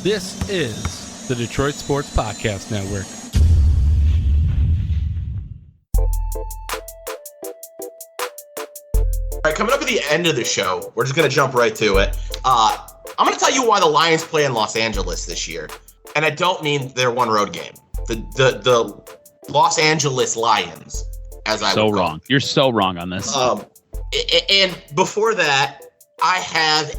This is the Detroit Sports Podcast Network. All right, coming up at the end of the show, we're just going to jump right to it. I'm going to tell you why the Lions play in Los Angeles this year. And I don't mean their one road game. The Los Angeles Lions, as I would call wrong. them. You're so wrong on this. And before that, I have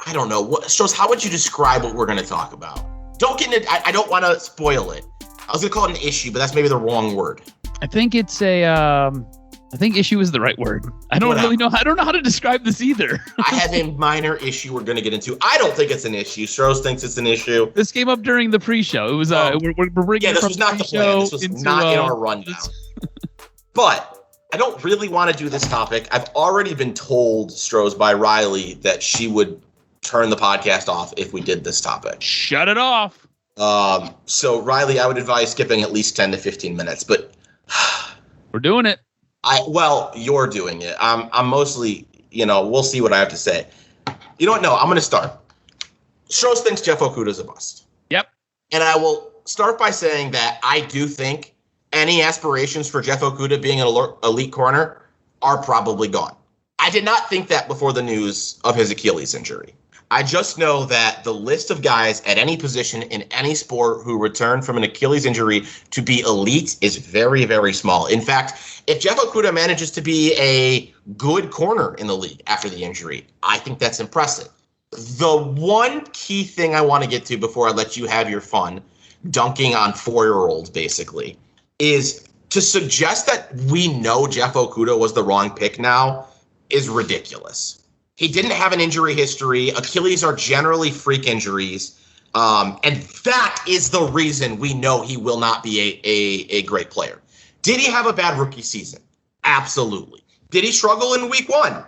I don't know. Stroz, how would you describe what we're going to talk about? Don't get into I don't want to spoil it. I was going to call it an issue, but that's maybe the wrong word. I think it's I think issue is the right word. I don't really know. I don't know how to describe this either. I have a minor issue we're going to get into. I don't think it's an issue. Stroz thinks it's an issue. This came up during the pre-show. It was we're bringing this was not the plan. This was not in our rundown. But I don't really want to do this topic. I've already been told, Stroz, by Riley that she would turn the podcast off if we did this topic. Shut it off. So Riley, I would advise skipping at least 10 to 15 minutes, but we're doing it. You're doing it. I'm mostly, we'll see what I have to say. You know what? No, I'm going to start. Stroz thinks Jeff Okudah's a bust. Yep. And I will start by saying that I do think any aspirations for Jeff Okudah being an elite corner are probably gone. I did not think that before the news of his Achilles injury. I just know that the list of guys at any position in any sport who return from an Achilles injury to be elite is very, very small. In fact, if Jeff Okudah manages to be a good corner in the league after the injury, I think that's impressive. The one key thing I want to get to before I let you have your fun, dunking on 4-year-olds basically, is to suggest that we know Jeff Okudah was the wrong pick now is ridiculous. He didn't have an injury history. Achilles are generally freak injuries. And that is the reason we know he will not be a great player. Did he have a bad rookie season? Absolutely. Did he struggle in week 1?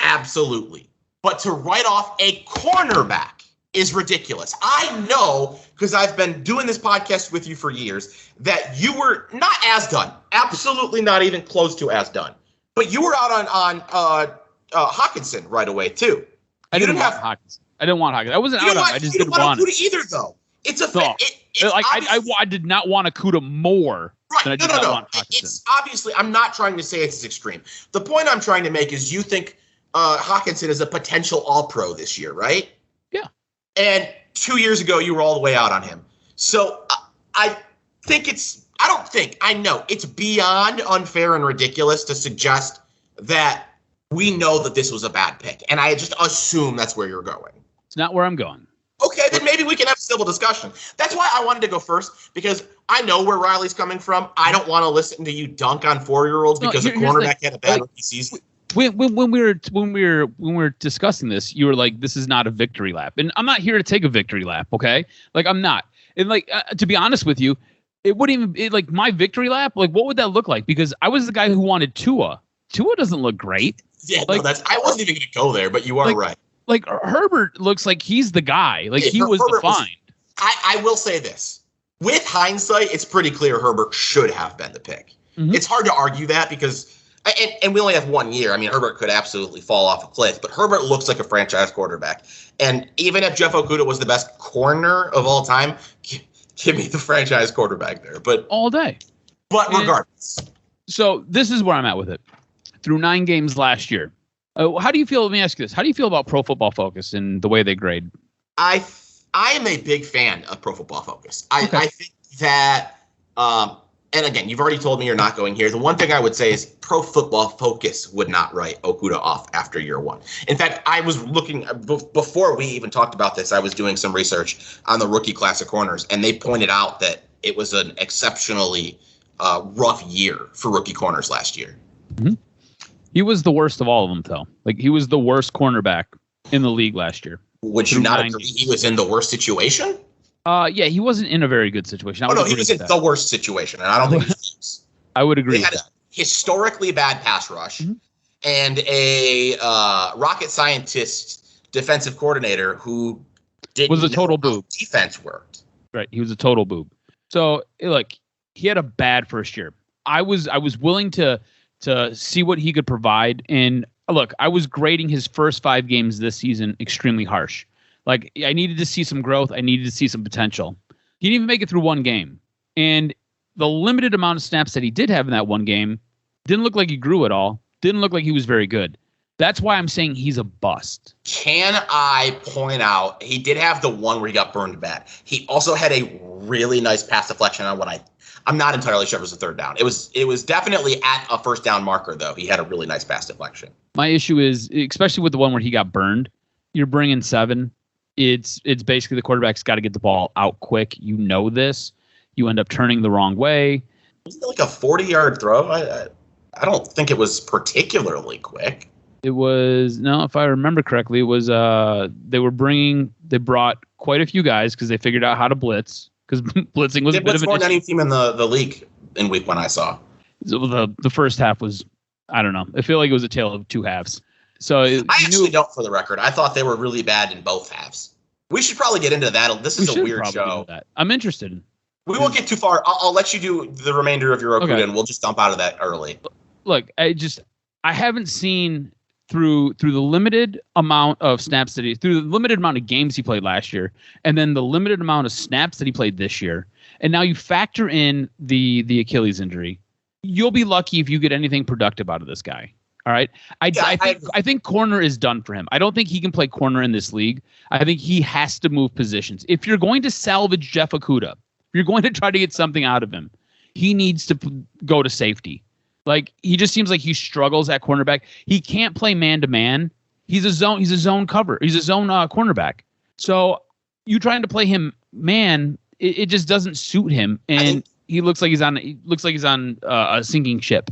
Absolutely. But to write off a cornerback is ridiculous. I know, because I've been doing this podcast with you for years, that you were not as done. Absolutely not even close to as done. But you were out on Hawkinson right away too. I didn't want Hawkinson. I wasn't out on him. I just didn't want it either, though. It's a I did not want Okudah more than I did not want Hawkinson. It's obviously, I'm not trying to say it's extreme. The point I'm trying to make is you think Hawkinson is a potential All-Pro this year, right? Yeah. And 2 years ago, you were all the way out on him. So I know it's beyond unfair and ridiculous to suggest that we know that this was a bad pick, and I just assume that's where you're going. It's not where I'm going. Okay, then maybe we can have a civil discussion. That's why I wanted to go first, because I know where Riley's coming from. I don't want to listen to you dunk on 4-year-olds because a cornerback had a bad rookie season. When we were discussing this, you were like, "This is not a victory lap," and I'm not here to take a victory lap. Okay, I'm not. And to be honest with you, it wouldn't even my victory lap. What would that look like? Because I was the guy who wanted Tua. Tua doesn't look great. Yeah, I wasn't even going to go there, but you are right. Herbert looks like he's the guy. He was defined. I will say this. With hindsight, it's pretty clear Herbert should have been the pick. Mm-hmm. It's hard to argue that because, and we only have 1 year. I mean, Herbert could absolutely fall off a cliff, but Herbert looks like a franchise quarterback. And even if Jeff Okudah was the best corner of all time, give me the franchise quarterback there. But all day. But regardless. So this is where I'm at with it. Through 9 games last year. How do you feel? Let me ask you this. How do you feel about Pro Football Focus and the way they grade? I am a big fan of Pro Football Focus. I think that, and again, you've already told me you're not going here. The one thing I would say is Pro Football Focus would not write Okudah off after year 1. In fact, I was looking, before we even talked about this, I was doing some research on the rookie class of corners, and they pointed out that it was an exceptionally rough year for rookie corners last year. Mm-hmm. He was the worst of all of them, though. He was the worst cornerback in the league last year. Would you not agree he was in the worst situation? Yeah, he wasn't in a very good situation. He was in the worst situation, and I don't think he was. I would agree. They had a historically bad pass rush and a rocket scientist defensive coordinator who was a total boob. Defense worked. Right, he was a total boob. So, he had a bad first year. I was willing to see what he could provide. And look, I was grading his first 5 games this season extremely harsh. Like, I needed to see some growth. I needed to see some potential. He didn't even make it through one game. And the limited amount of snaps that he did have in that one game didn't look like he grew at all. Didn't look like he was very good. That's why I'm saying he's a bust. Can I point out, he did have the one where he got burned bad. He also had a really nice pass deflection on what I'm not entirely sure if it was a third down. It was definitely at a first down marker, though. He had a really nice pass deflection. My issue is, especially with the one where he got burned, you're bringing 7. It's basically the quarterback's got to get the ball out quick. You know this. You end up turning the wrong way. Wasn't it like a 40-yard throw? I don't think it was particularly quick. It was, no, if I remember correctly, it was they brought quite a few guys because they figured out how to blitz, because blitzing was a bit of an issue. Any team in the league in week 1 I saw. The first half was, I don't know. I feel like it was a tale of two halves. So I actually don't, for the record. I thought they were really bad in both halves. We should probably get into that. This is a weird show. I'm interested. We won't get too far. I'll let you do the remainder of your Okuda, and we'll just dump out of that early. Look, I haven't seen through the limited amount of snaps through the limited amount of games he played last year, and then the limited amount of snaps that he played this year, and now you factor in the Achilles injury. You'll be lucky if you get anything productive out of this guy. All right. I think corner is done for him. I don't think he can play corner in this league. I think he has to move positions. If you're going to salvage Jeff Okuda, if you're going to try to get something out of him, he needs to go to safety. Like, he just seems like he struggles at cornerback. He can't play man to man. He's a zone cover. He's a zone cornerback. So you trying to play him man, it just doesn't suit him. And he looks like he's on a sinking ship.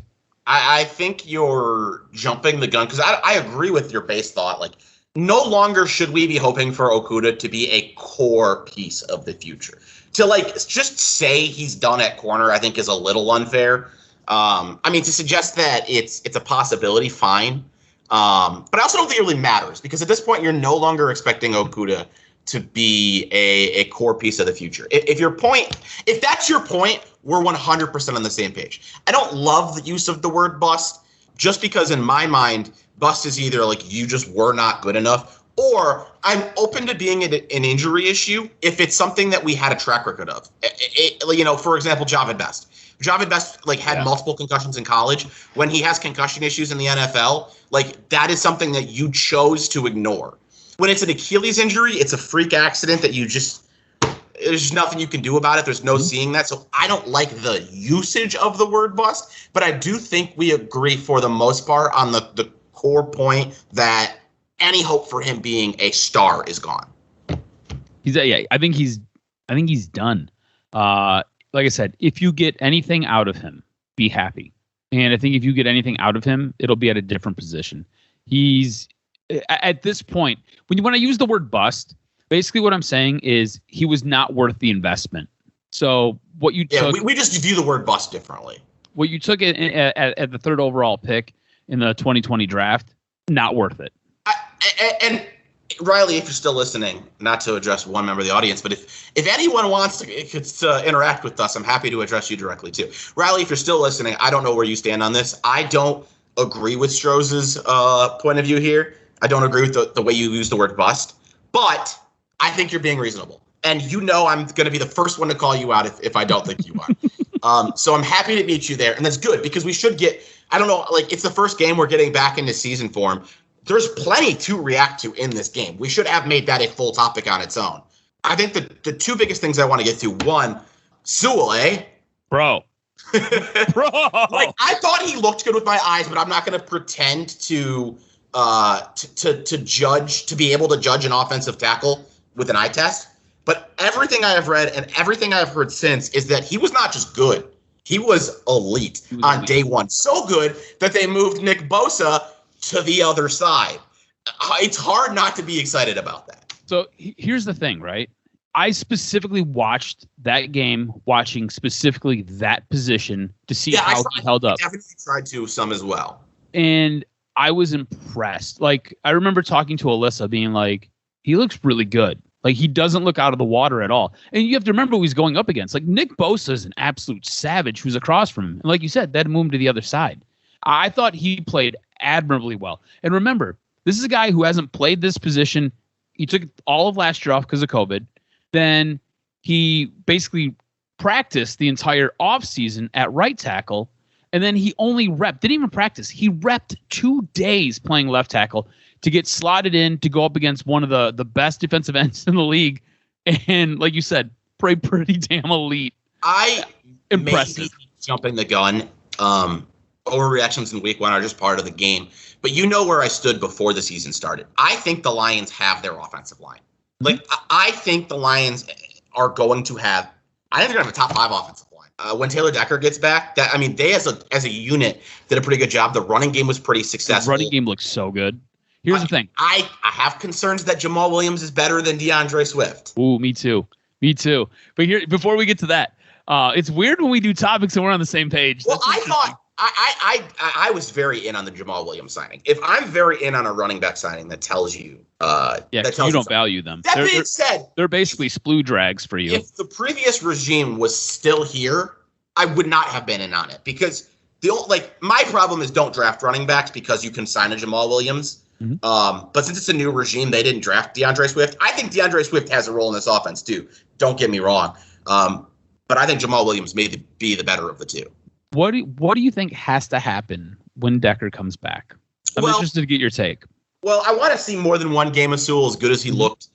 I think you're jumping the gun, because I agree with your base thought. Like, no longer should we be hoping for Okuda to be a core piece of the future. To, like, just say he's done at corner, I think is a little unfair. I mean, to suggest that it's a possibility, fine. But I also don't think it really matters, because at this point, you're no longer expecting Okuda to be a core piece of the future. If that's your point, we're 100% on the same page. I don't love the use of the word bust, just because in my mind, bust is either like you just were not good enough, or I'm open to being an injury issue if it's something that we had a track record of. For example, Javid Best. Javid Best had multiple concussions in college. When he has concussion issues in the NFL, that is something that you chose to ignore. When it's an Achilles injury, it's a freak accident that there's nothing you can do about it. There's no seeing that. So I don't like the usage of the word bust, but I do think we agree for the most part on the core point that any hope for him being a star is gone. I think he's done. Like I said, if you get anything out of him, be happy. And I think if you get anything out of him, it'll be at a different position. He's at this point, when I use the word bust, basically what I'm saying is he was not worth the investment. So what you took, we just view the word bust differently. What you took at the 3rd overall pick in the 2020 draft, not worth it. And Riley, if you're still listening, not to address one member of the audience, but if anyone wants to interact with us, I'm happy to address you directly too. Riley, if you're still listening, I don't know where you stand on this. I don't agree with Stroz's point of view here. I don't agree with the way you use the word bust, but I think you're being reasonable. And I'm going to be the first one to call you out if I don't think you are. So I'm happy to meet you there. And that's good, because we should get, I don't know, it's the first game we're getting back into season form. There's plenty to react to in this game. We should have made that a full topic on its own. I think the two biggest things I want to get to, one, Sewell, Bro. Bro. I thought he looked good with my eyes, but I'm not going to pretend to judge, to be able to judge an offensive tackle with an eye test. But everything I have read and everything I have heard since is that he was not just good. He was elite on day one. So good that they moved Nick Bosa to the other side. It's hard not to be excited about that. So here's the thing, right? I specifically watched that game, watching specifically that position to see how he held up. I definitely tried to some as well. And I was impressed. I remember talking to Alyssa being like, he looks really good. He doesn't look out of the water at all. And you have to remember who he's going up against. Nick Bosa is an absolute savage who's across from him. And like you said, that moved him to the other side. I thought he played admirably well. And remember, this is a guy who hasn't played this position He took all of last year off because of COVID. Then he basically practiced the entire offseason at right tackle. And then he only didn't even practice. He repped 2 days playing left tackle to get slotted in to go up against one of the best defensive ends in the league. And like you said, pretty damn elite. Impressive. Maybe jumping the gun. Overreactions in week 1 are just part of the game. But you know where I stood before the season started. I think the Lions have their offensive line. Like, I think the Lions are going to have, I think they're going to have a top 5 offensive line. When Taylor Decker gets back, they as a unit did a pretty good job. The running game was pretty successful. The running game looks so good. Here's the thing. I have concerns that Jamal Williams is better than DeAndre Swift. Ooh, me too. But here, before we get to that, it's weird when we do topics and we're on the same page. Well, I thought I was very in on the Jamal Williams signing. If I'm very in on a running back signing, that tells you you don't value them. That being said, they're basically sploo drags for you. If the previous regime was still here, I would not have been in on it because my problem is don't draft running backs because you can sign a Jamal Williams. Mm-hmm. But since it's a new regime, they didn't draft DeAndre Swift. I think DeAndre Swift has a role in this offense too. Don't get me wrong. But I think Jamal Williams may be the better of the two. What do you think has to happen when Decker comes back? I'm interested to get your take. Well, I want to see more than one game of Sewell as good as he looked.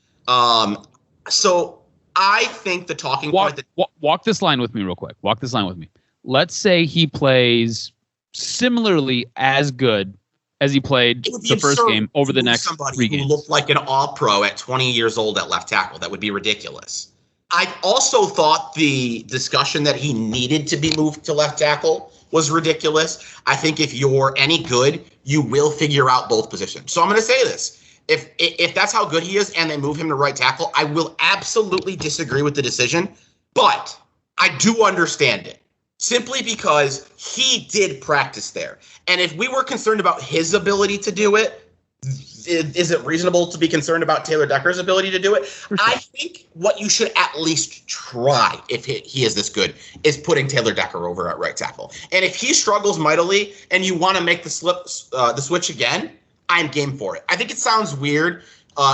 So I think the talking point. Walk this line with me real quick. Walk this line with me. Let's say he plays similarly as good as he played the first game over the next 3 games. Who looked like an all-pro at 20 years old at left tackle. That would be ridiculous. I also thought the discussion that he needed to be moved to left tackle was ridiculous. I think if you're any good, you will figure out both positions. So I'm going to say this. If that's how good he is and they move him to right tackle, I will absolutely disagree with the decision. But I do understand it. Simply because he did practice there. And if we were concerned about his ability to do it, is it reasonable to be concerned about Taylor Decker's ability to do it? Sure. I think what you should at least try, if he is this good, is putting Taylor Decker over at right tackle. And if he struggles mightily and you want to make the switch again, I'm game for it. I think it sounds weird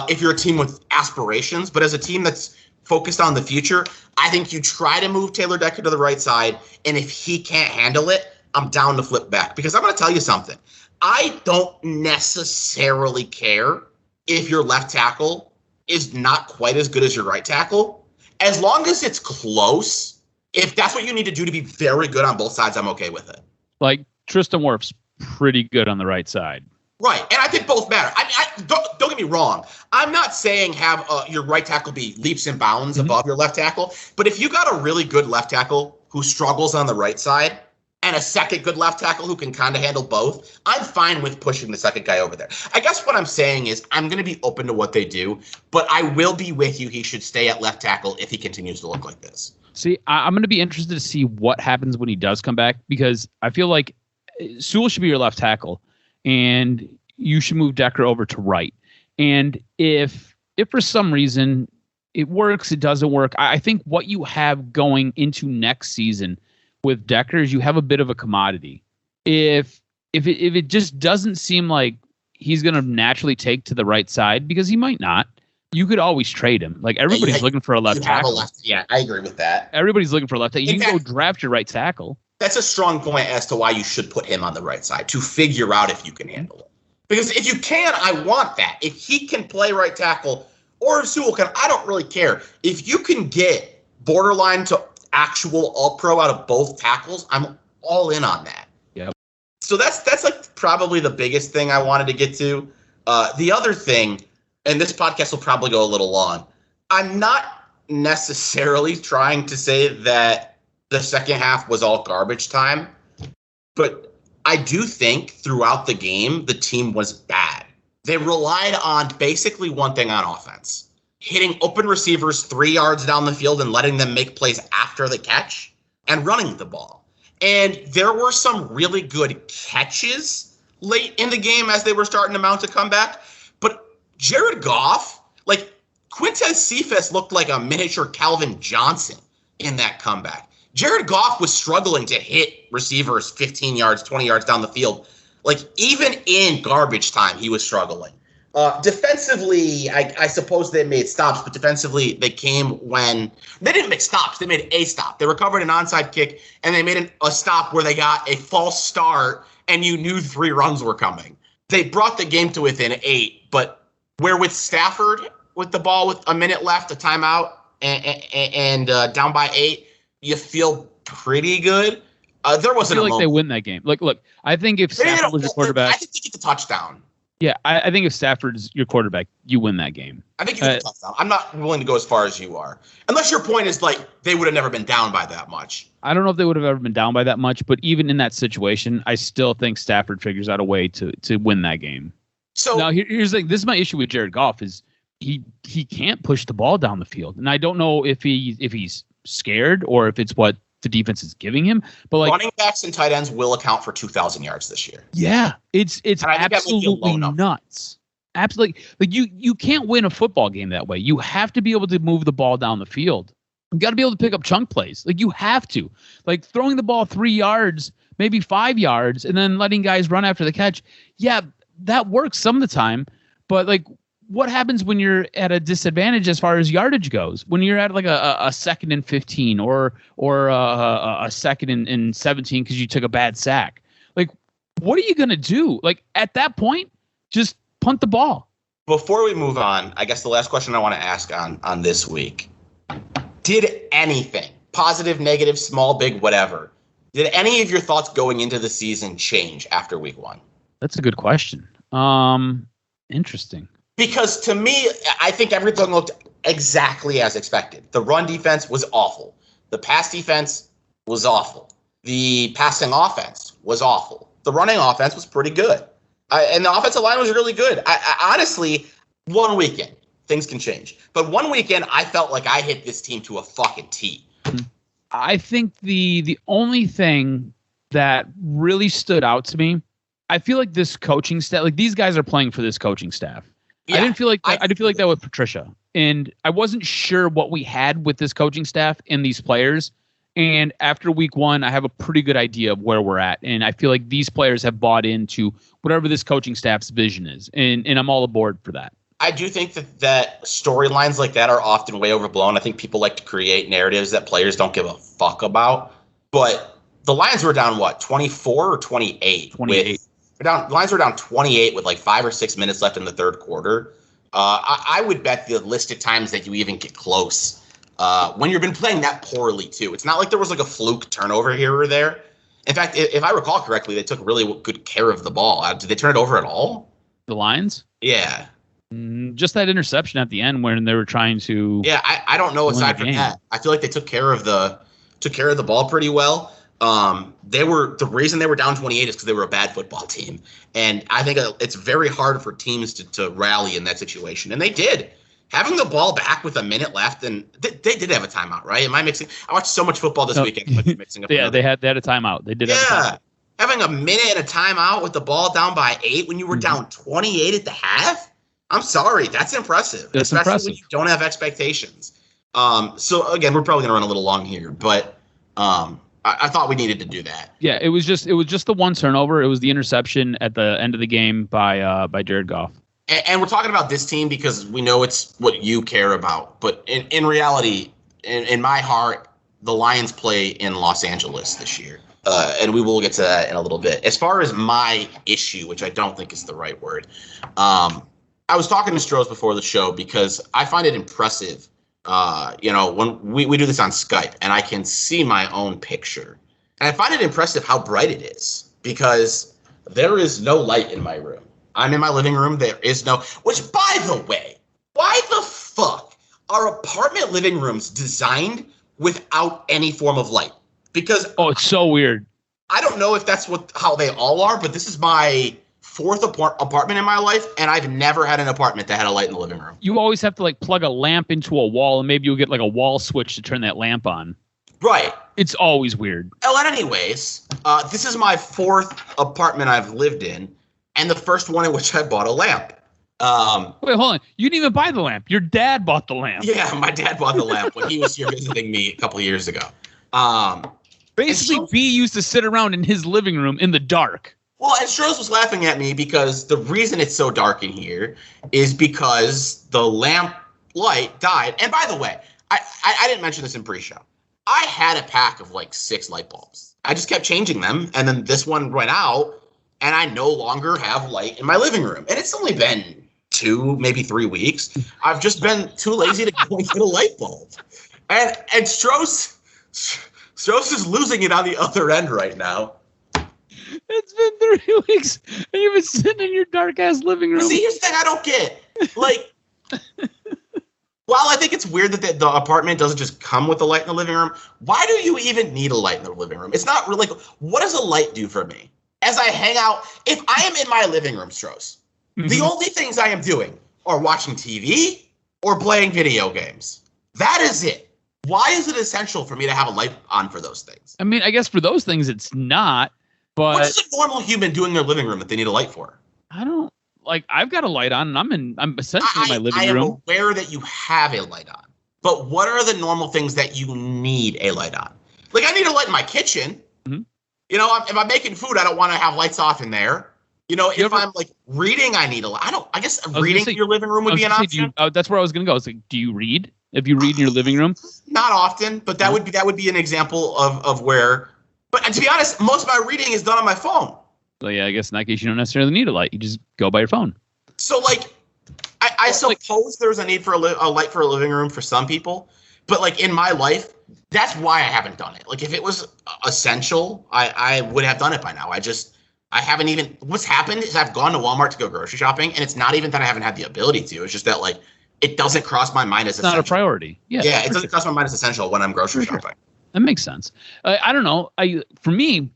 if you're a team with aspirations, but as a team that's focused on the future, I think you try to move Taylor Decker to the right side, and if he can't handle it, I'm down to flip back. Because I'm going to tell you something. I don't necessarily care if your left tackle is not quite as good as your right tackle. As long as it's close, if that's what you need to do to be very good on both sides, I'm okay with it. Like Tristan Wirf's pretty good on the right side. Right, and I think both matter. Don't get me wrong. I'm not saying have your right tackle be leaps and bounds above your left tackle, but if you got a really good left tackle who struggles on the right side and a second good left tackle who can kind of handle both, I'm fine with pushing the second guy over there. I guess what I'm saying is I'm going to be open to what they do, but I will be with you. He should stay at left tackle if he continues to look like this. See, I'm going to be interested to see what happens when he does come back because I feel like Sewell should be your left tackle. And you should move Decker over to right. And if for some reason it works, it doesn't work, I think what you have going into next season with Decker is you have a bit of a commodity. If it just doesn't seem like he's going to naturally take to the right side, because he might not, you could always trade him. Like everybody's looking for a left tackle. Yeah, I agree with that. Everybody's looking for a left tackle. You can go draft your right tackle. That's a strong point as to why you should put him on the right side, to figure out if you can handle it. Because if you can, I want that. If he can play right tackle, or if Sewell can, I don't really care. If you can get borderline to actual all-pro out of both tackles, I'm all in on that. Yep. So that's like probably the biggest thing I wanted to get to. The other thing, and this podcast will probably go a little long, I'm not necessarily trying to say that the second half was all garbage time, but I do think throughout the game, the team was bad. They relied on basically one thing on offense: hitting open receivers 3 yards down the field and letting them make plays after the catch and running the ball. And there were some really good catches late in the game as they were starting to mount a comeback. But Jared Goff, like Quintez Cephas, looked like a miniature Calvin Johnson in that comeback. Jared Goff was struggling to hit receivers 15 yards, 20 yards down the field. Like, even in garbage time, he was struggling. Defensively, I suppose they made stops, but defensively they came when they didn't make stops. They made a stop. They recovered an onside kick, and they made a stop where they got a false start, and you knew 3 runs were coming. They brought the game to within 8, but where with Stafford with the ball with a minute left, a timeout, and down by 8, you feel pretty good. There wasn't I feel like they win that game. Like, look, I think if Stafford was your quarterback, I think they get the touchdown. Yeah, I think if Stafford's your quarterback, you win that game. I think you get the touchdown. I'm not willing to go as far as you are, unless your point is like they would have never been down by that much. I don't know if they would have ever been down by that much, but even in that situation, I still think Stafford figures out a way to win that game. So now here's like this is my issue with Jared Goff is he can't push the ball down the field, and I don't know if he's scared or if it's what the defense is giving him, but like running backs and tight ends will account for 2,000 yards this year. Yeah, it's absolutely nuts. Absolutely, like you can't win a football game that way. You have to be able to move the ball down the field. You got to be able to pick up chunk plays. Like you have to, like throwing the ball 3 yards, maybe 5 yards, and then letting guys run after the catch. Yeah, that works some of the time, but like. What happens when you're at a disadvantage as far as yardage goes? When you're at like a 2nd and 15 or a 2nd and 17 because you took a bad sack. Like, what are you gonna do? Like at that point, just punt the ball. Before we move on, I guess the last question I want to ask on this week: did anything, positive, negative, small, big, whatever, did any of your thoughts going into the season change after week 1? That's a good question. Interesting. Because to me, I think everything looked exactly as expected. The run defense was awful. The pass defense was awful. The passing offense was awful. The running offense was pretty good. And the offensive line was really good. I honestly, one weekend, things can change. But one weekend, I felt like I hit this team to a fucking T. I think the only thing that really stood out to me, I feel like this coaching staff, like these guys are playing for this coaching staff. Yeah, I didn't feel like that with Patricia, and I wasn't sure what we had with this coaching staff and these players. And after week 1, I have a pretty good idea of where we're at, and I feel like these players have bought into whatever this coaching staff's vision is, and I'm all aboard for that. I do think that storylines like that are often way overblown. I think people like to create narratives that players don't give a fuck about. But the Lions were down 24 or 28? 28. The Lions were down 28 with like 5 or 6 minutes left in the third quarter. I would bet the list of times that you even get close when you've been playing that poorly, too. It's not like there was like a fluke turnover here or there. In fact, if I recall correctly, they took really good care of the ball. Did they turn it over at all? The Lions? Yeah. Just that interception at the end when they were trying to. Yeah, I don't know aside from that. I feel like they took care of the ball pretty well. The reason they were down 28 is because they were a bad football team. And I think it's very hard for teams to rally in that situation. And they did. Having the ball back with a minute left, and they did have a timeout, right? Am I mixing? I watched so much football this weekend. Like mixing up. Yeah, they had a timeout. They did. Yeah, having a minute and a timeout with the ball down by 8 when you were down 28 at the half. I'm sorry, that's impressive. That's especially impressive. when you don't have expectations. So again, we're probably gonna run a little long here, but I thought we needed to do that. Yeah, it was just the one turnover. It was the interception at the end of the game by Jared Goff. And we're talking about this team because we know it's what you care about. But in reality, in my heart, the Lions play in Los Angeles this year. And we will get to that in a little bit. As far as my issue, which I don't think is the right word, I was talking to Stroz before the show because I find it impressive. When we do this on Skype and I can see my own picture. And I find it impressive how bright it is because there is no light in my room. I'm in my living room. There is no, which by the way, why the fuck are apartment living rooms designed without any form of light? Because it's so weird. I don't know if that's how they all are, but this is my 4th apartment in my life, and I've never had an apartment that had a light in the living room. You always have to like plug a lamp into a wall, and maybe you'll get like a wall switch to turn that lamp on. Right. It's always weird. Well, anyways, this is my 4th apartment I've lived in, and the first one in which I bought a lamp. Wait, hold on. You didn't even buy the lamp. Your dad bought the lamp. Yeah, my dad bought the lamp when he was here visiting me a couple of years ago. Basically, B used to sit around in his living room in the dark. Well, and Stroz was laughing at me because the reason it's so dark in here is because the lamp light died. And by the way, I didn't mention this in pre-show. I had a pack of like 6 light bulbs. I just kept changing them, and then this one went out, and I no longer have light in my living room. And it's only been 2, maybe 3 weeks. I've just been too lazy to go and get a light bulb. And Stroz is losing it on the other end right now. It's been 3 weeks, and you've been sitting in your dark-ass living room. See, here's the thing I don't get. Like, while I think it's weird that the apartment doesn't just come with a light in the living room, why do you even need a light in the living room? It's not really, like, what does a light do for me? As I hang out, if I am in my living room, Stroz, the only things I am doing are watching TV or playing video games. That is it. Why is it essential for me to have a light on for those things? I mean, I guess for those things it's not, but what is a normal human doing in their living room that they need a light for? I don't, like, I've got a light on, and I'm essentially in my living room. I am aware that you have a light on, but what are the normal things that you need a light on? Like, I need a light in my kitchen. Mm-hmm. You know, if I'm making food, I don't want to have lights off in there. You know, if I'm like reading, I need a light. I guess reading in your living room would be an option. That's where I was going to go. It's like, do you read? If you read in your living room? Not often, but that would be an example of where. But to be honest, most of my reading is done on my phone. So yeah, I guess in that case you don't necessarily need a light. You just go by your phone. So like, I suppose there's a need for a light for a living room for some people, but like in my life, that's why I haven't done it. Like if it was essential, I would have done it by now. I haven't even. What's happened is I've gone to Walmart to go grocery shopping, and it's not even that I haven't had the ability to. It's just that like it doesn't cross my mind as essential. Not a priority. Yeah, it doesn't cross my mind as essential when I'm grocery shopping. That makes sense. I don't know. For me,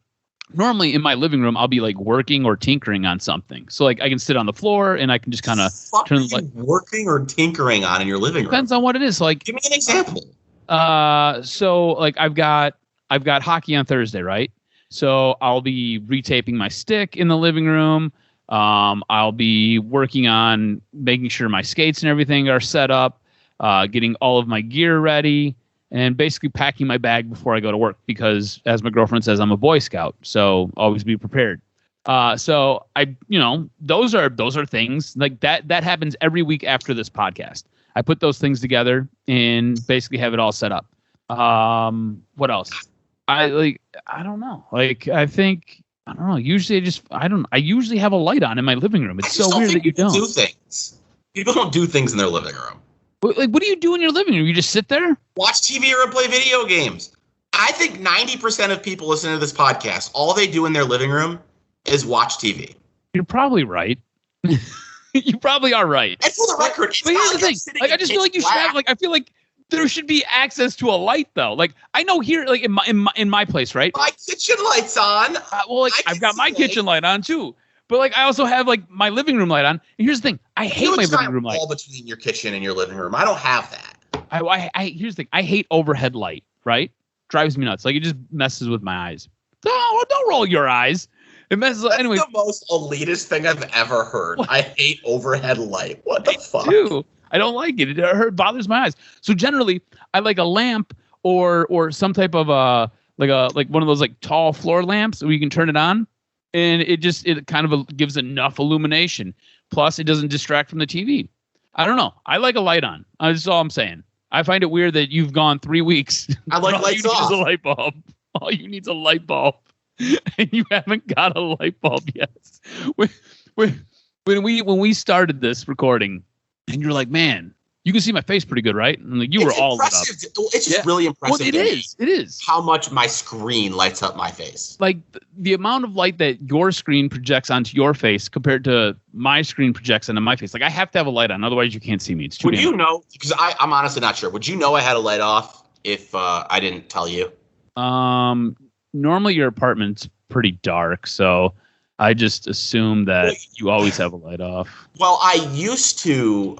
normally in my living room, I'll be like working or tinkering on something. So like I can sit on the floor and I can just kind of turn the light. Working or tinkering on in your living room? Depends on what it is. Like, give me an example. So like I've got hockey on Thursday, right? So I'll be retaping my stick in the living room. I'll be working on making sure my skates and everything are set up, getting all of my gear ready, and basically packing my bag before I go to work because, as my girlfriend says, I'm a Boy Scout, so always be prepared. So I, those are things like that happens every week after this podcast. I put those things together and basically have it all set up. What else? I don't know. Like, I don't know. Usually I usually have a light on in my living room. It's so weird that you don't do things. People don't do things in their living room. Like, what do you do in your living room? You just sit there? Watch TV or play video games. I think 90% of people listening to this podcast, all they do in their living room is watch TV. You're probably right. You probably are right. And for the record, it's but here's the thing. Like, I just feel like you should have, like, I feel like there should be access to a light, though. Like, I know here, like in my place, right? My kitchen light's on. Well, like I've got my kitchen light on too. But like I also have like my living room light on. And here's the thing: I hate my living room light. All between your kitchen and your living room. I don't have that. Here's the thing: I hate overhead light. Right? Drives me nuts. Like it just messes with my eyes. Don't roll your eyes. It messes. Anyway, the most elitist thing I've ever heard. What? I hate overhead light. What the fuck? Dude, I don't like it. It bothers my eyes. So generally, I like a lamp or some type of like one of those like tall floor lamps where you can turn it on. And it kind of gives enough illumination. Plus, it doesn't distract from the TV. I don't know. I like a light on. That's all I'm saying. I find it weird that you've gone 3 weeks. I like lights off. All you need is a light bulb. All you need is a light bulb. And you haven't got a light bulb yet. When we started this recording, and you're like, man, you can see my face pretty good, right? And like, you were all lit up. It's just really impressive. Well, it is. How much my screen lights up my face. Like the amount of light that your screen projects onto your face compared to my screen projects onto my face. Like I have to have a light on, otherwise you can't see me. It's too. Would you know? Because I'm honestly not sure. Would you know I had a light off if I didn't tell you? Normally your apartment's pretty dark, so I just assume that you always have a light off. Well, I used to.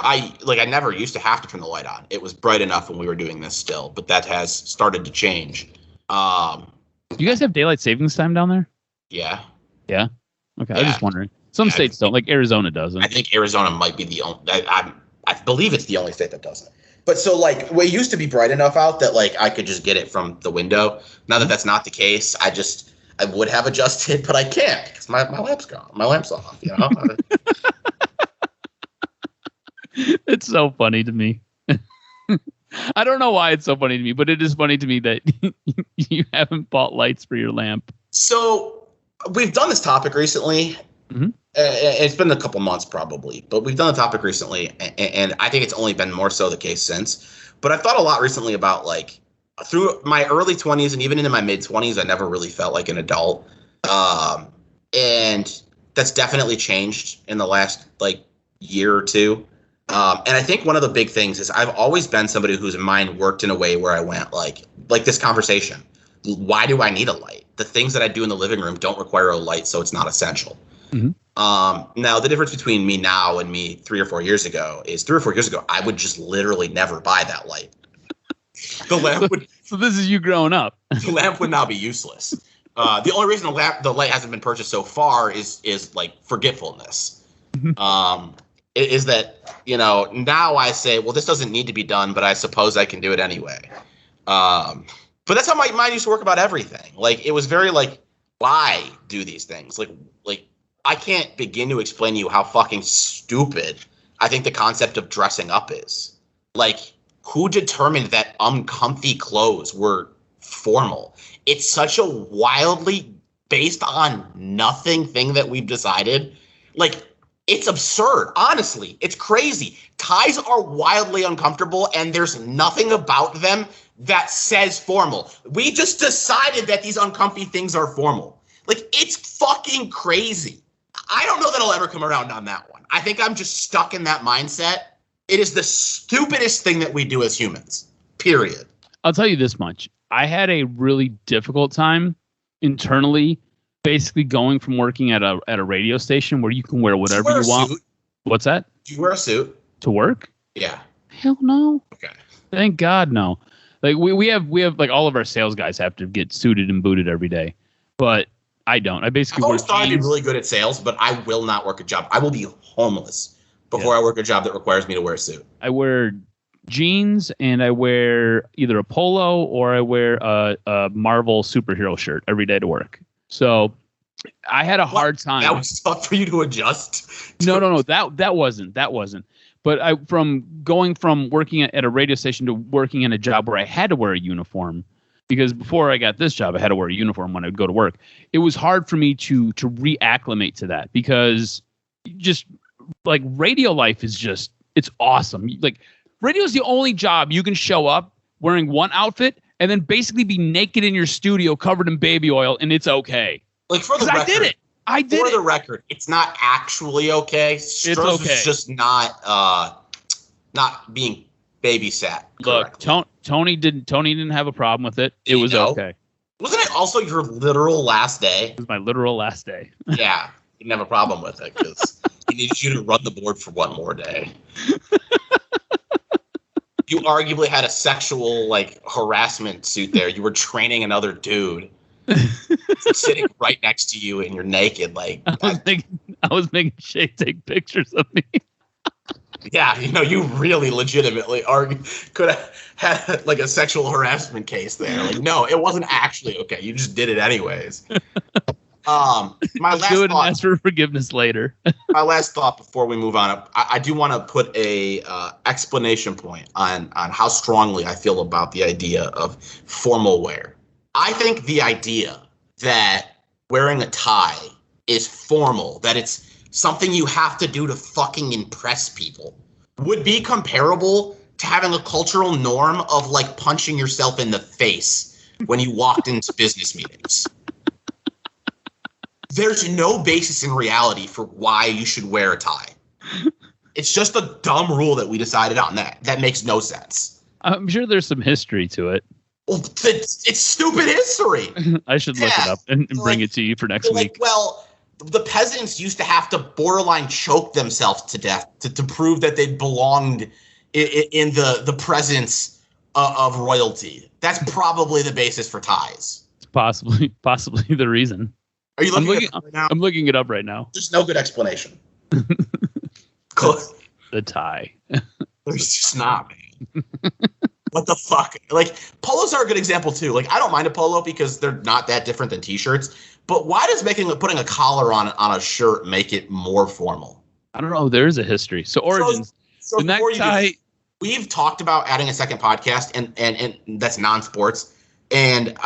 I never used to have to turn the light on. It was bright enough when we were doing this still, but that has started to change. Do you guys have daylight savings time down there? Yeah. Yeah? Okay, I was just wondering. Some states don't, like Arizona doesn't. I think Arizona might be the only, I believe it's the only state that doesn't. But so like, it used to be bright enough out that like I could just get it from the window. Now that that's not the case, I would have adjusted, but I can't because my lamp's gone. My lamp's off, you know? It's so funny to me. I don't know why it's so funny to me, but it is funny to me that you haven't bought lights for your lamp. So we've done this topic recently. Mm-hmm. It's been a couple months probably, but we've done the topic recently, and I think it's only been more so the case since. But I've thought a lot recently about, like, through my early 20s and even into my mid 20s, I never really felt like an adult. And that's definitely changed in the last, like, year or two. And I think one of the big things is I've always been somebody whose mind worked in a way where I went like this conversation. Why do I need a light? The things that I do in the living room don't require a light, so it's not essential. Mm-hmm. Now, the difference between me now and me 3 or 4 years ago is 3 or 4 years ago, I would just literally never buy that light. The lamp would. So this is you growing up. The lamp would now be useless. The only reason the light hasn't been purchased so far is like forgetfulness. Is that, you know, now I say, well, this doesn't need to be done, but I suppose I can do it anyway. But that's how my mind used to work about everything. Like, it was very like, why do these things? Like I can't begin to explain to you how fucking stupid I think the concept of dressing up is. Like, who determined that uncomfy clothes were formal? It's such a wildly based on nothing thing that we've decided. Like, it's absurd. Honestly, it's crazy. Ties are wildly uncomfortable, and there's nothing about them that says formal. We just decided that these uncomfy things are formal. Like, it's fucking crazy. I don't know that I'll ever come around on that one. I think I'm just stuck in that mindset. It is the stupidest thing that we do as humans, period. I'll tell you this much. I had a really difficult time internally basically going from working at a radio station where you can wear whatever you want. Suit? What's that? Do you wear a suit? To work? Yeah. Hell no. Okay. Thank God no. Like we have like all of our sales guys have to get suited and booted every day. But I don't. I basically I've always thought I'd be jeans. really good at sales, but I will not work a job. I will be homeless before I work a job that requires me to wear a suit. I wear jeans and I wear either a polo or I wear a Marvel superhero shirt every day to work. So I had a hard time. That was tough for you to adjust. No. That wasn't. But from going from working at a radio station to working in a job where I had to wear a uniform, because before I got this job, I had to wear a uniform when I would go to work. It was hard for me to reacclimate to that because just like radio life is just, it's awesome. Like radio is the only job you can show up wearing one outfit and then basically be naked in your studio covered in baby oil and it's okay. Like, for the record, I did it. For the record, it's not actually okay. Stroz is just not being babysat. Look, Tony didn't have a problem with it. It was okay. Wasn't it also your literal last day? It was my literal last day. Yeah, he didn't have a problem with it because he needed you to run the board for one more day. You arguably had a sexual, like, harassment suit there. You were training another dude. Sitting right next to you and you're naked. Like, I was making Shay take pictures of me. Yeah, you know, you really legitimately could have had like a sexual harassment case there. Like, no, it wasn't actually okay. You just did it anyways. My last do it thought, and ask for forgiveness later. my last thought before we move on, I do want to put a explanation point on how strongly I feel about the idea of formal wear. I think the idea that wearing a tie is formal, that it's something you have to do to fucking impress people, would be comparable to having a cultural norm of like punching yourself in the face when you walked into business meetings. There's no basis in reality for why you should wear a tie. It's just a dumb rule that we decided on that makes no sense. I'm sure there's some history to it. Well, it's stupid history. I should look it up and bring it to you for next week. Well, the peasants used to have to borderline choke themselves to death to prove that they belonged in the presence of royalty. That's probably the basis for ties. It's possibly the reason. Are you looking at it right now? I'm looking it up right now. There's no good explanation. The tie. There's just not, man. what the fuck? Like, polos are a good example too. Like, I don't mind a polo because they're not that different than t-shirts. But why does putting a collar on a shirt make it more formal? I don't know. There is a history. So origins. So the necktie. We've talked about adding a second podcast, and that's non-sports. And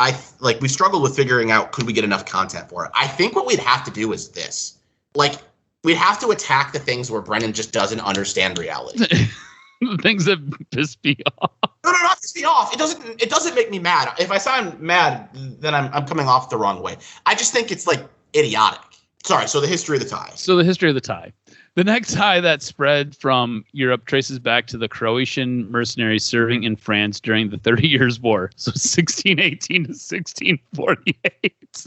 we struggled with figuring out, could we get enough content for it? I think what we'd have to do is this. Like, we'd have to attack the things where Brennan just doesn't understand reality. The things that piss me off. No, not piss me off. It doesn't make me mad. If I sound mad, then I'm coming off the wrong way. I just think it's like idiotic. Sorry. So the history of the tie. The necktie that spread from Europe traces back to the Croatian mercenaries serving in France during the 30 Years' War. So 1618 to 1648.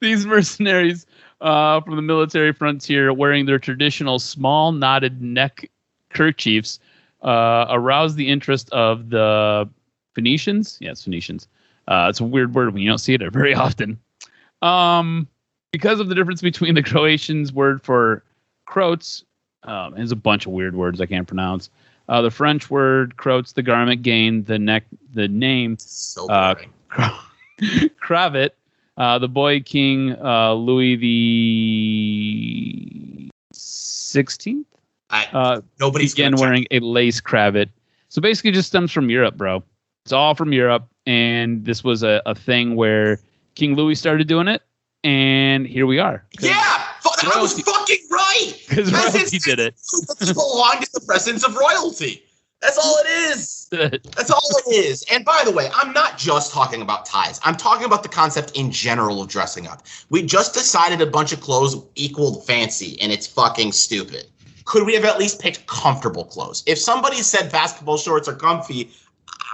These mercenaries from the military frontier, wearing their traditional small knotted neck kerchiefs, aroused the interest of the Phoenicians. Yeah, it's Phoenicians. It's a weird word when you don't see it very often. Because of the difference between the Croatians' word for croats, there's a bunch of weird words I can't pronounce. The French word croats, the garment gained the name cravat. The boy king Louis the 16th. Nobody's began wearing a lace cravat. So basically just stems from Europe, bro. It's all from Europe. And this was a thing where King Louis started doing it. And here we are. Yeah, I was fucking right. Because royalty did it. It belonged in the presence of royalty. That's all it is. That's all it is. And by the way, I'm not just talking about ties. I'm talking about the concept in general of dressing up. We just decided a bunch of clothes equaled fancy, and it's fucking stupid. Could we have at least picked comfortable clothes? If somebody said basketball shorts are comfy,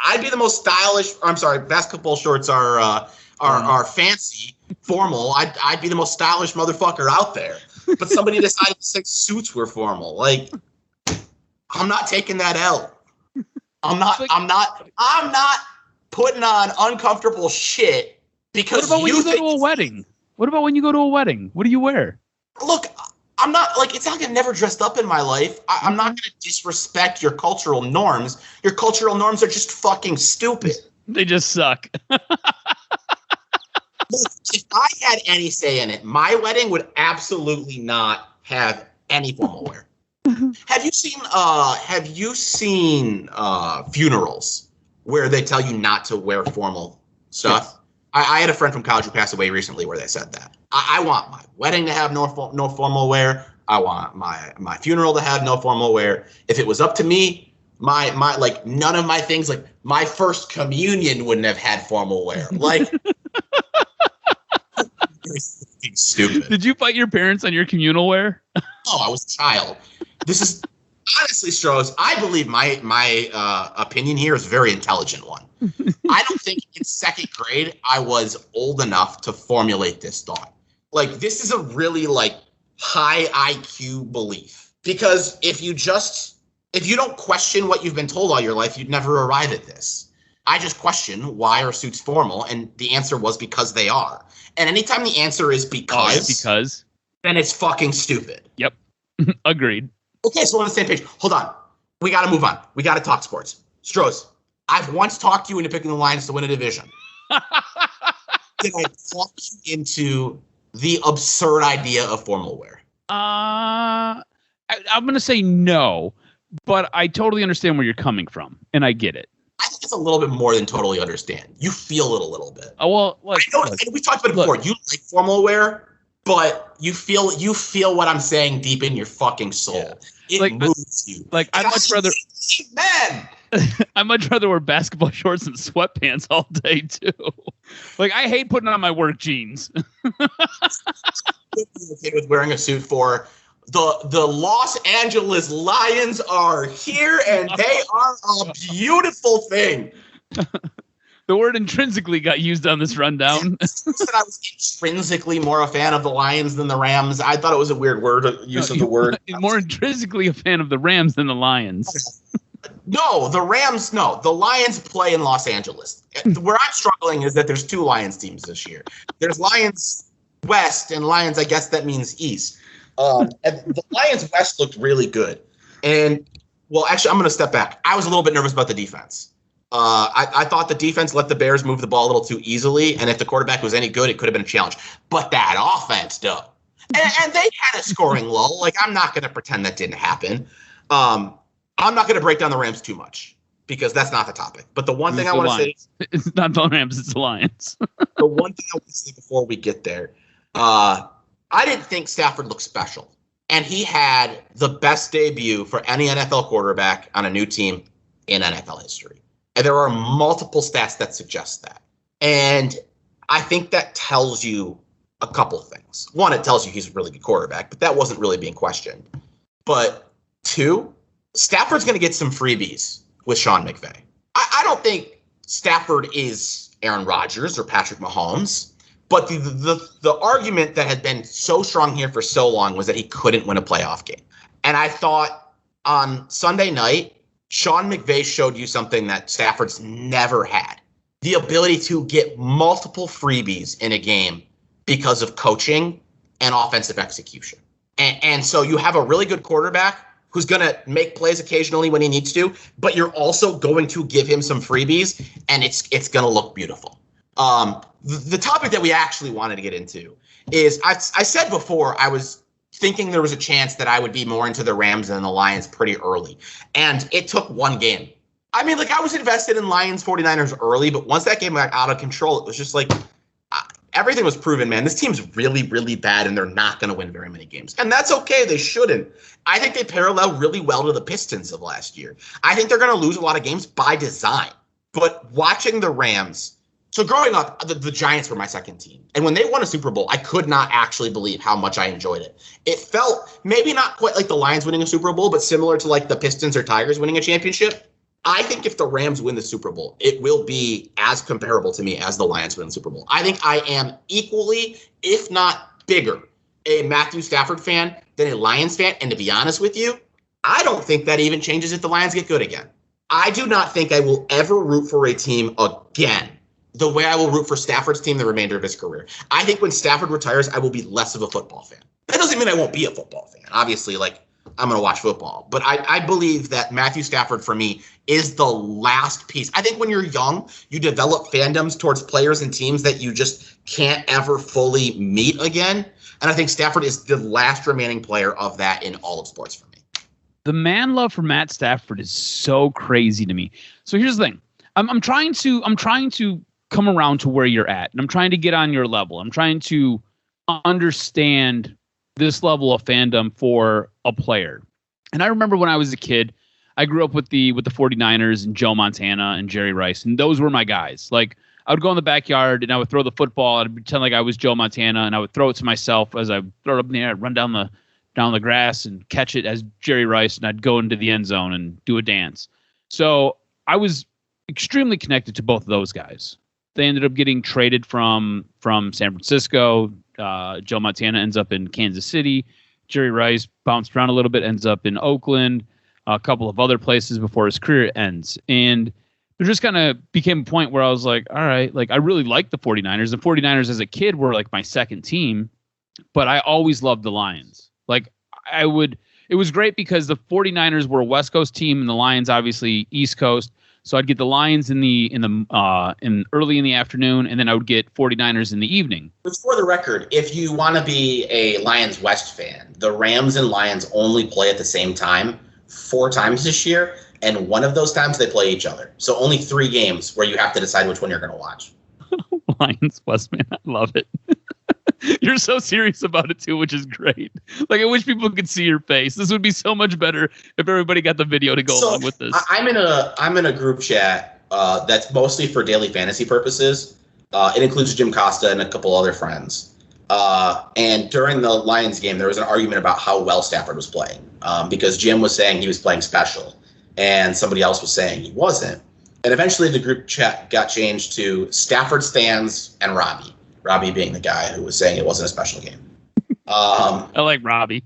I'd be the most stylish. I'm sorry, basketball shorts are fancy, formal. I'd be the most stylish motherfucker out there. But somebody decided to say suits were formal. Like, I'm not taking that L. I'm not putting on uncomfortable shit because what about when you go to a wedding? What about when you go to a wedding? What do you wear? Look, I'm not like, it's not like I've never dressed up in my life. I'm not going to disrespect your cultural norms. Your cultural norms are just fucking stupid. They just suck. Look, if I had any say in it, my wedding would absolutely not have any formal wear. Have you seen funerals where they tell you not to wear formal stuff? Yes. I had a friend from college who passed away recently where they said that. I want my wedding to have no formal wear. I want my funeral to have no formal wear. If it was up to me, my like none of my things, like my first communion wouldn't have had formal wear. Like, stupid. Did you fight your parents on your communal wear? Oh, I was a child. This is honestly, Stroz, I believe my opinion here is a very intelligent one. I don't think in second grade I was old enough to formulate this thought. Like, this is a really like high IQ belief, because if you don't question what you've been told all your life, you'd never arrive at this. I just question, why are suits formal? And the answer was because they are. And anytime the answer is because, then it's fucking stupid. Yep. Agreed. Okay, so we're on the same page. Hold on. We got to move on. We got to talk sports. Stroz, I've once talked you into picking the Lions to win a division. Did I talk you into the absurd idea of formal wear? I'm going to say no, but I totally understand where you're coming from, and I get it. I think it's a little bit more than totally understand. You feel it a little bit. Oh, well, look, we talked about it before. You like formal wear, but you feel what I'm saying deep in your fucking soul. Yeah. It moves you. Like, I'd much rather, man. I'd much rather wear basketball shorts and sweatpants all day too. Like, I hate putting on my work jeans. Okay with wearing a suit for the Los Angeles Lions are here, and they are a beautiful thing. The word intrinsically got used on this rundown. I said I was intrinsically more a fan of the Lions than the Rams. I thought it was a weird word use of the word. More intrinsically a fan of the Rams than the Lions. No, the Rams. No, the Lions play in Los Angeles. Where I'm struggling is that there's two Lions teams this year. There's Lions West and Lions. I guess that means East. And the Lions West looked really good, and Well, actually, I'm going to step back. I was a little bit nervous about the defense. I thought the defense let the Bears move the ball a little too easily, and if the quarterback was any good, it could have been a challenge. But that offense, though, and they had a scoring lull. Like, I'm not going to pretend that didn't happen. I'm not going to break down the Rams too much because that's not the topic. But the one thing I want to say, it's not the Rams, it's the Lions. the one thing I want to say before we get there, I didn't think Stafford looked special, and he had the best debut for any NFL quarterback on a new team in NFL history. And there are multiple stats that suggest that. And I think that tells you a couple of things. One, it tells you he's a really good quarterback, but that wasn't really being questioned. But two, Stafford's going to get some freebies with Sean McVay. I don't think Stafford is Aaron Rodgers or Patrick Mahomes, but the argument that had been so strong here for so long was that he couldn't win a playoff game. And I thought on Sunday night, Sean McVay showed you something that Stafford's never had. The ability to get multiple freebies in a game because of coaching and offensive execution. And so you have a really good quarterback who's going to make plays occasionally when he needs to, but you're also going to give him some freebies, and it's going to look beautiful. The topic that we actually wanted to get into is I said before I was thinking there was a chance that I would be more into the Rams than the Lions pretty early. And it took one game. I mean, like, I was invested in Lions 49ers early, but once that game got out of control, it was just like everything was proven, man. This team's really, really bad, and they're not going to win very many games. And that's okay. They shouldn't. I think they parallel really well to the Pistons of last year. I think they're going to lose a lot of games by design. But watching the Rams, so growing up, the Giants were my second team. And when they won a Super Bowl, I could not actually believe how much I enjoyed it. It felt maybe not quite like the Lions winning a Super Bowl, but similar to like the Pistons or Tigers winning a championship. I think if the Rams win the Super Bowl, it will be as comparable to me as the Lions win the Super Bowl. I think I am equally, if not bigger, a Matthew Stafford fan than a Lions fan. And to be honest with you, I don't think that even changes if the Lions get good again. I do not think I will ever root for a team again the way I will root for Stafford's team the remainder of his career. I think when Stafford retires, I will be less of a football fan. That doesn't mean I won't be a football fan. Obviously, like, I'm going to watch football. But I believe that Matthew Stafford, for me, is the last piece. I think when you're young, you develop fandoms towards players and teams that you just can't ever fully meet again. And I think Stafford is the last remaining player of that in all of sports for me. The man love for Matt Stafford is so crazy to me. So here's the thing. I'm trying to come around to where you're at, and I'm trying to get on your level. I'm trying to understand this level of fandom for a player. And I remember when I was a kid, I grew up with the 49ers and Joe Montana and Jerry Rice, and those were my guys. Like, I would go in the backyard and I would throw the football and I'd pretend like I was Joe Montana, and I would throw it to myself as I throw it up in the air, run down the grass and catch it as Jerry Rice, and I'd go into the end zone and do a dance. So I was extremely connected to both of those guys. They ended up getting traded from San Francisco. Joe Montana ends up in Kansas City. Jerry Rice bounced around a little bit, ends up in Oakland, a couple of other places before his career ends. And there just kind of became a point where I was like, all right, like, I really like the 49ers. The 49ers as a kid were like my second team, but I always loved the Lions. Like, it was great because the 49ers were a West Coast team and the Lions obviously East Coast. So I'd get the Lions in early in the afternoon, and then I would get 49ers in the evening. But for the record, if you want to be a Lions West fan, the Rams and Lions only play at the same time 4 times this year, and one of those times they play each other. So only 3 games where you have to decide which one you're going to watch. Lions West, man, I love it. You're so serious about it too, which is great. Like, I wish people could see your face. This would be so much better if everybody got the video to go along with this. I'm in a group chat that's mostly for daily fantasy purposes. It includes Jim Costa and a couple other friends. And during the Lions game, there was an argument about how well Stafford was playing, because Jim was saying he was playing special, and somebody else was saying he wasn't. And eventually, the group chat got changed to Stafford stands and Robbie. Robbie being the guy who was saying it wasn't a special game. I like Robbie.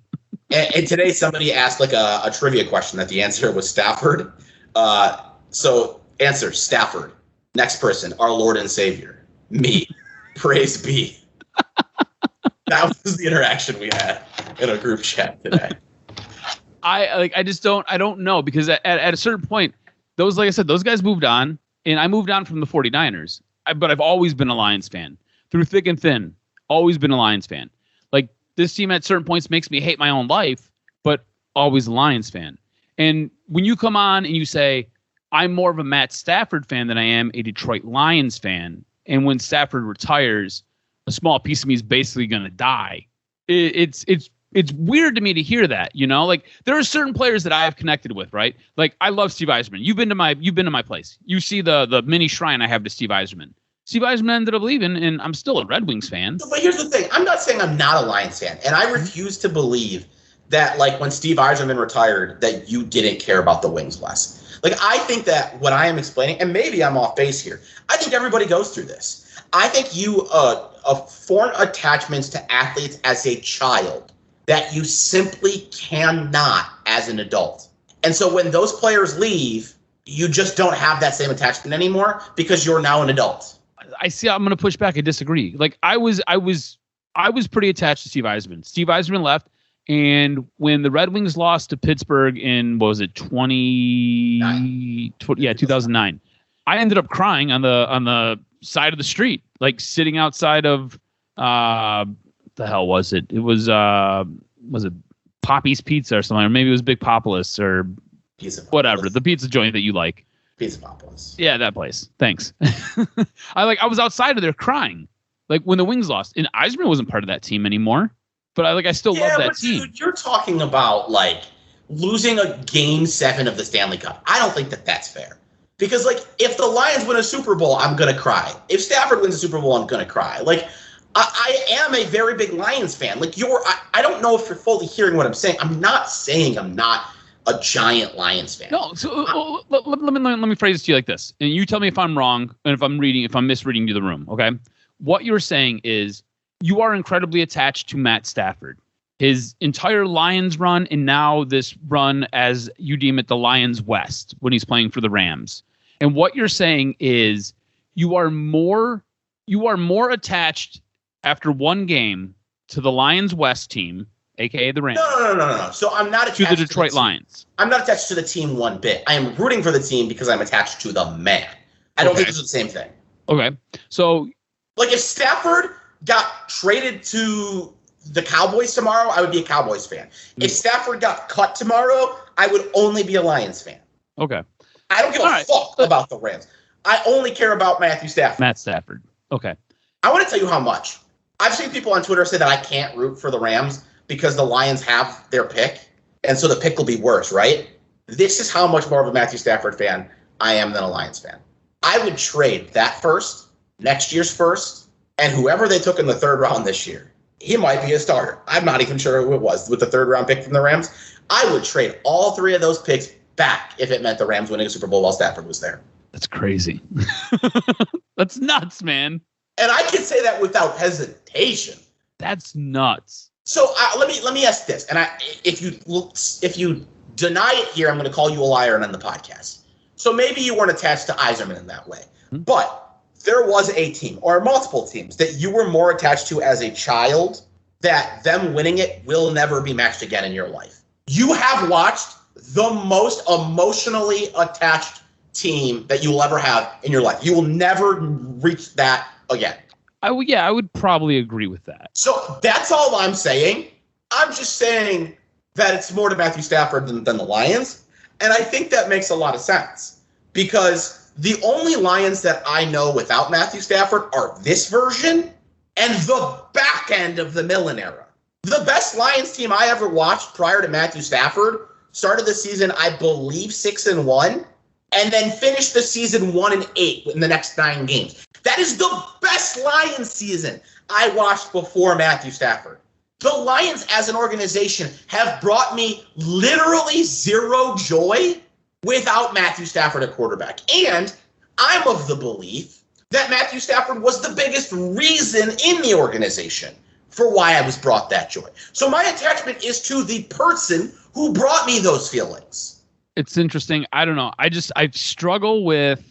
and today somebody asked like a trivia question that the answer was Stafford. So answer, Stafford. Next person, our Lord and Savior. Me. Praise be. That was the interaction we had in a group chat today. I just don't know, because at a certain point, like I said, those guys moved on, and I moved on from the 49ers. But I've always been a Lions fan through thick and thin. Always been a Lions fan. Like, this team at certain points makes me hate my own life, but always a Lions fan. And when you come on and you say, I'm more of a Matt Stafford fan than I am a Detroit Lions fan, and when Stafford retires, a small piece of me is basically going to die. It's weird to me to hear that, you know. Like, there are certain players that I have connected with, right? Like, I love Steve Yzerman. You've been to my place. You see the mini shrine I have to Steve Yzerman. Steve Yzerman ended up leaving, and I'm still a Red Wings fan. But here's the thing: I'm not saying I'm not a Lions fan, and I refuse to believe that, like, when Steve Yzerman retired, that you didn't care about the Wings less. Like, I think that what I am explaining, and maybe I'm off base here, I think everybody goes through this. I think you form attachments to athletes as a child that you simply cannot as an adult. And so when those players leave, you just don't have that same attachment anymore because you're now an adult. I see. I'm going to push back. I disagree. Like, I was pretty attached to Steve Yzerman. Steve Yzerman left, and when the Red Wings lost to Pittsburgh in, what was it, 2009, I ended up crying on the side of the street, like sitting outside of the hell was it? It was it Poppy's Pizza or something, or maybe it was Big Populous or whatever, the pizza joint that you like. Pizza Populous. Yeah, that place. Thanks. I was outside of there crying, like when the Wings lost, and Yzerman wasn't part of that team anymore. But I still love that team. Dude, you're talking about, like, losing a Game 7 of the Stanley Cup. I don't think that that's fair. Because, like, if the Lions win a Super Bowl, I'm going to cry. If Stafford wins a Super Bowl, I'm going to cry. Like, I am a very big Lions fan. Like, I don't know if you're fully hearing what I'm saying. I'm not saying I'm not a giant Lions fan. No, so let me phrase it to you like this. And you tell me if I'm wrong and if I'm misreading you the room, okay? What you're saying is you are incredibly attached to Matt Stafford. His entire Lions run, and now this run, as you deem it, the Lions West, when he's playing for the Rams. And what you're saying is you are more attached after one game to the Lions West team, aka the Rams. No. So I'm not attached to the Detroit Lions. I'm not attached to the team one bit. I am rooting for the team because I'm attached to the man. I don't think it's the same thing. Okay. So, like, if Stafford got traded to the Cowboys tomorrow, I would be a Cowboys fan. If Stafford got cut tomorrow, I would only be a Lions fan. Okay. I don't give a fuck about the Rams. I only care about Matthew Stafford. Matt Stafford. Okay. I want to tell you how much. I've seen people on Twitter say that I can't root for the Rams because the Lions have their pick, and so the pick will be worse, right? This is how much more of a Matthew Stafford fan I am than a Lions fan. I would trade that first, next year's first, and whoever they took in the third round this year. He might be a starter. I'm not even sure who it was with the third round pick from the Rams. I would trade all three of those picks back if it meant the Rams winning a Super Bowl while Stafford was there. That's crazy. That's nuts, man. And I can say that without hesitation. That's nuts. So let me ask this, and if you deny it here, I'm going to call you a liar and end the podcast. So maybe you weren't attached to Yzerman in that way, but there was a team or multiple teams that you were more attached to as a child that them winning it will never be matched again in your life. You have watched the most emotionally attached team that you will ever have in your life. You will never reach that again. I would probably agree with that. So that's all I'm saying. I'm just saying that it's more to Matthew Stafford than the Lions. And I think that makes a lot of sense because the only Lions that I know without Matthew Stafford are this version and the back end of the Millen era. The best Lions team I ever watched prior to Matthew Stafford started the season, I believe, 6-1, and then finished the season 1-8 in the next 9 games. That is the best Lions season I watched before Matthew Stafford. The Lions as an organization have brought me literally zero joy without Matthew Stafford at quarterback. And I'm of the belief that Matthew Stafford was the biggest reason in the organization for why I was brought that joy. So my attachment is to the person who brought me those feelings. It's interesting. I don't know. I struggle with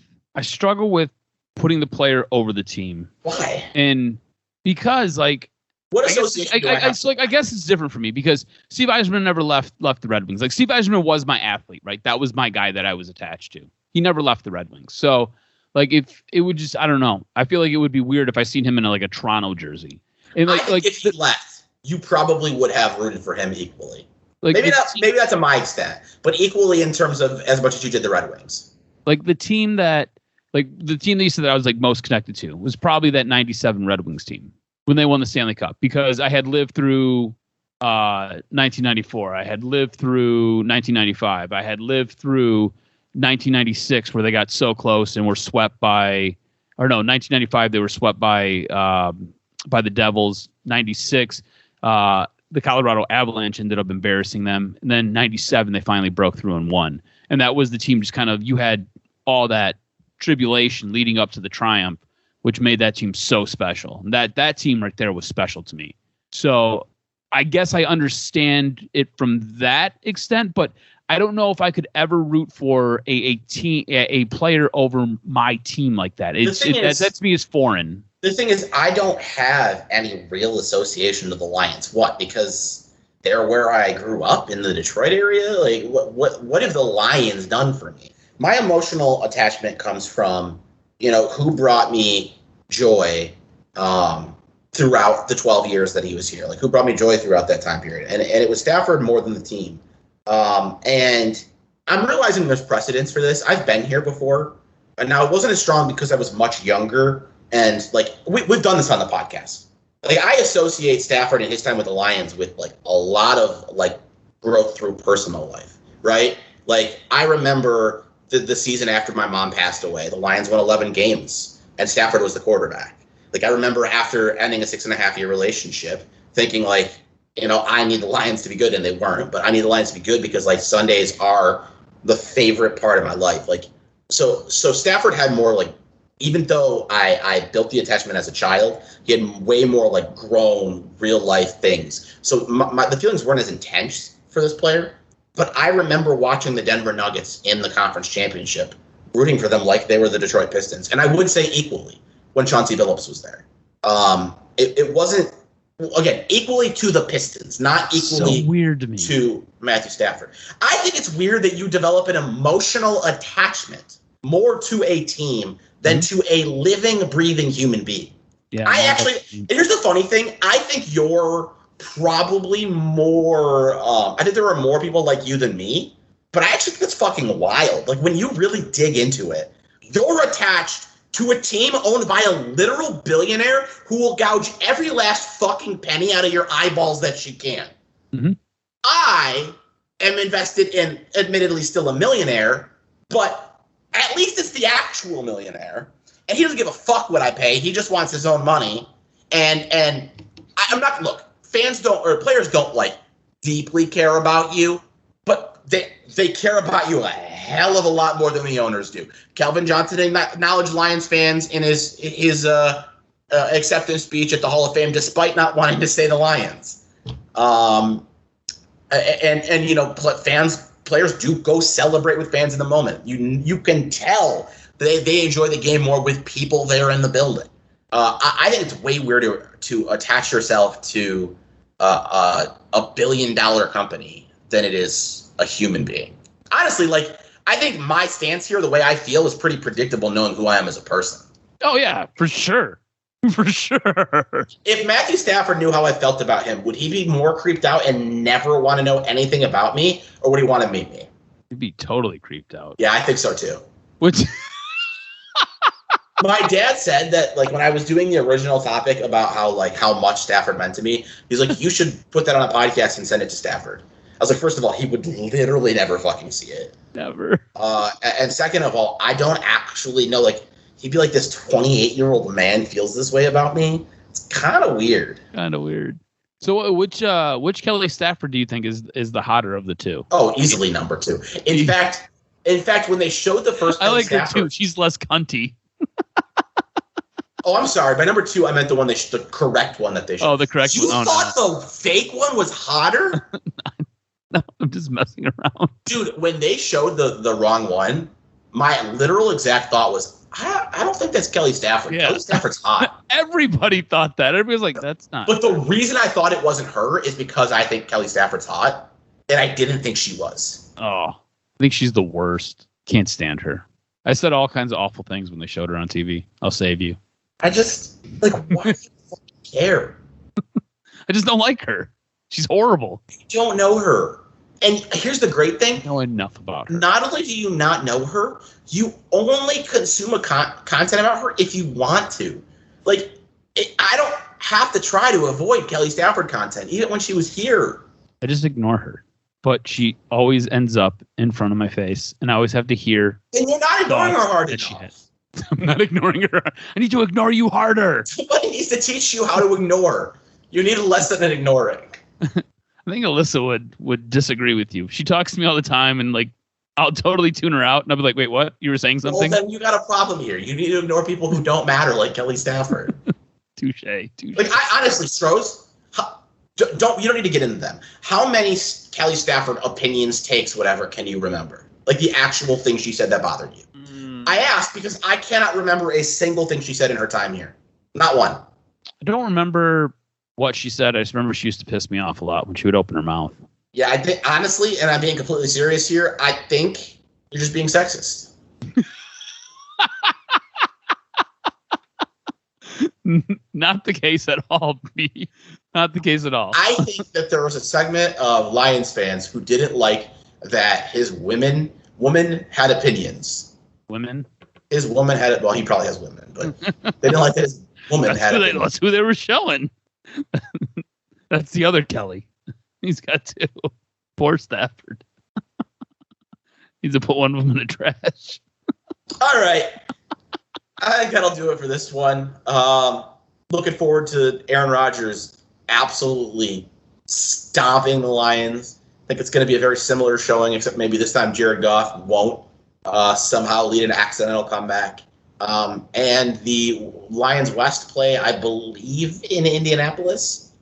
putting the player over the team. Why? And because, like, What association do I have? So, like, I guess it's different for me because Steve Eisman never left the Red Wings. Like, Steve Eisman was my athlete, right? That was my guy that I was attached to. He never left the Red Wings. So, like, if it would just, I don't know. I feel like it would be weird if I seen him in like a Toronto jersey. And I think if he left, you probably would have rooted for him equally. Like, maybe that's to my extent, but equally in terms of as much as you did the Red Wings. Like the team that you said that I was like most connected to was probably that 97 Red Wings team when they won the Stanley Cup, because I had lived through 1994. I had lived through 1995. I had lived through 1996 where they got so close and were swept by, or no, 1995 they were swept by the Devils. 96, the Colorado Avalanche ended up embarrassing them. And then 97, they finally broke through and won. And that was the team just kind of, you had all that tribulation leading up to the triumph, which made that team so special. And that team right there was special to me. So I guess I understand it from that extent, but I don't know if I could ever root for a player over my team like that. That to me is foreign. The thing is, I don't have any real association to the Lions. What? Because they're where I grew up in the Detroit area? Like, what have the Lions done for me? My emotional attachment comes from, who brought me joy throughout the 12 years that he was here. Like, who brought me joy throughout that time period? And it was Stafford more than the team. And I'm realizing there's precedence for this. I've been here before. And now it wasn't as strong because I was much younger. And, like, we've done this on the podcast. Like, I associate Stafford and his time with the Lions with, like, a lot of, like, growth through personal life, right? Like, I remember the season after my mom passed away, the Lions won 11 games, and Stafford was the quarterback. Like, I remember after ending a 6.5-year relationship thinking, like, I need the Lions to be good, and they weren't. But I need the Lions to be good because, like, Sundays are the favorite part of my life. Like, so Stafford had more, like, even though I built the attachment as a child, he had way more, like, grown, real-life things. So the feelings weren't as intense for this player. But I remember watching the Denver Nuggets in the conference championship, rooting for them like they were the Detroit Pistons. And I would say equally when Chauncey Billups was there. It wasn't, again, equally to the Pistons, not equally so weird to me. To Matthew Stafford. I think it's weird that you develop an emotional attachment more to a team than to a living, breathing human being. Yeah, here's the funny thing. I think you're probably more, I think there are more people like you than me, but I actually think it's fucking wild. Like, when you really dig into it, you're attached to a team owned by a literal billionaire who will gouge every last fucking penny out of your eyeballs that she can. Mm-hmm. I am invested in, admittedly still a millionaire, but at least it's the actual millionaire. And he doesn't give a fuck what I pay. He just wants his own money. And I'm not, look, players don't, like, deeply care about you, but they care about you a hell of a lot more than the owners do. Calvin Johnson acknowledged Lions fans in his acceptance speech at the Hall of Fame, despite not wanting to say the Lions. Players do go celebrate with fans in the moment. You can tell they enjoy the game more with people there in the building. I think it's way weirder to attach yourself to a $1 billion company than it is a human being. Honestly, like, I think my stance here, the way I feel, is pretty predictable knowing who I am as a person. Oh, yeah, for sure. For sure. If Matthew Stafford knew how I felt about him, would he be more creeped out and never want to know anything about me, or would he want to meet me? He'd be totally creeped out. Yeah, I think so, too. Which... My dad said that, like, when I was doing the original topic about how much Stafford meant to me, he's like, you should put that on a podcast and send it to Stafford. I was like, first of all, he would literally never fucking see it. Never. And second of all, I don't actually know, like, he'd be like, this 28-year-old man feels this way about me. It's kind of weird. So which Kelly Stafford do you think is the hotter of the two? Oh, easily number 2. In fact, when they showed the first I like Stafford, her too. She's less cunty. Oh, I'm sorry. By number 2, I meant the correct one that they showed. Oh, the correct one. You thought the fake one was hotter? No, I'm just messing around. Dude, when they showed the wrong one, my literal exact thought was, I don't think that's Kelly Stafford. Yeah. Kelly Stafford's hot. Everybody thought that. Everybody was like, that's not. But the reason I thought it wasn't her is because I think Kelly Stafford's hot, and I didn't think she was. Oh, I think she's the worst. Can't stand her. I said all kinds of awful things when they showed her on TV. I'll save you. I just, like, why do you fucking care? I just don't like her. She's horrible. You don't know her. And here's the great thing. I know enough about her. Not only do you not know her, you only consume content about her if you want to. Like, I don't have to try to avoid Kelly Stafford content, even when she was here. I just ignore her. But she always ends up in front of my face, and I always have to hear. And you're not ignoring her hard that enough. I'm not ignoring her. I need to ignore you harder. Somebody needs to teach you how to ignore. You need a lesson in ignoring. I think Alyssa would disagree with you. She talks to me all the time, and like I'll totally tune her out, and I'll be like, "Wait, what? You were saying something?" Well, then you got a problem here. You need to ignore people who don't matter, like Kelly Stafford. Touche. Like, I honestly, Stroz, you don't need to get into them. How many Kelly Stafford opinions, takes, whatever, can you remember? Like the actual things she said that bothered you. I asked because I cannot remember a single thing she said in her time here. Not one. I don't remember what she said. I just remember she used to piss me off a lot when she would open her mouth. Yeah, I think, honestly, and I'm being completely serious here, I think you're just being sexist. Not the case at all, B. Not the case at all. I think that there was a segment of Lions fans who didn't like that his woman had opinions. Women? His woman had it. Well, he probably has women, but they didn't like that his woman had opinions. That's who they were showing. That's the other Kelly. He's got two. Poor Stafford. Needs to put one of them in the trash. All right. I think that'll do it for this one. Looking forward to Aaron Rodgers absolutely stomping the Lions. I think it's going to be a very similar showing, except maybe this time Jared Goff won't somehow lead an accidental comeback. And the Lions West play, I believe, in Indianapolis.